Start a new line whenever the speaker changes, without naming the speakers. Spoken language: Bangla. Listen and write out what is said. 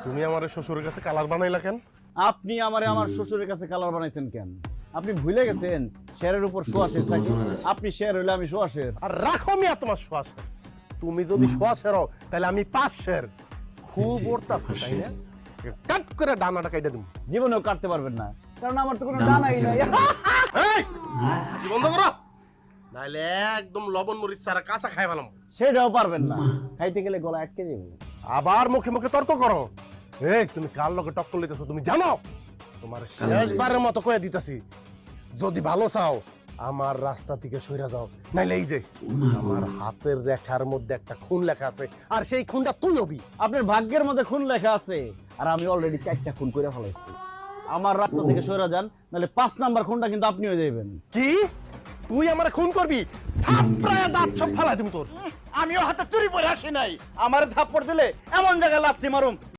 তুমি আমার শ্বশুরের কাছে কালার বানাইলা কেন?
আপনি আমারে আমার শ্বশুরের কাছে কালার বানাইছেন কেন? আপনি ভুলে গেছেন শেরের উপর সোয়াশের থাকে। আপনি শের হইলে আমি সোয়াশের।
আর রাখো মিয়া তোমার শ্বাসের। তুমি যদি শ্বাসের হও তাহলে আমি পাশের। খুব ওরতা তাই না? কাট করে ডানাটা কাইটা দিম।
জীবনেও কাটতে পারবেন না, কারণ আমার তো কোনো ডানাই নাই।
এই জি বন্ধ করো, নাইলে একদম লবণ মরিচ ছাড়া কাঁচা খাই ফেলাম।
সেটাও পারবেন না, খাইতে গেলে গলা আটকে যাবে।
আবার মুখে মুখে তর্ক করো। এই তুমি কার লগে টক্কর লইতেছো তুমি জানো? তোমার শেষবারের মতো কয়ে দিতেছি, যদি ভালো চাও আমার রাস্তা থেকে সইরা যাও, নাইলে এই যে আমার হাতের রেখার মধ্যে একটা খুন লেখা আছে, আর সেই খুনটা তুই হবি।
আপনার ভাগ্যের মধ্যে খুন লেখা আছে, আর আমি অলরেডি 4টা খুন করে ফেলাইছি। আমার রাস্তা থেকে সরে যান, নাহলে 5 নাম্বার খুনটা কিন্তু আপনি হয়ে যাবেন।
কি তুই আমার খুন করবি? থাপড়ায় দাঁত সব ফালাই দিম তোর।
আমিও হাতে চুরি পরে আসি নাই, আমার থাপ্পড় দিলে এমন জায়গায় লাথি মারুম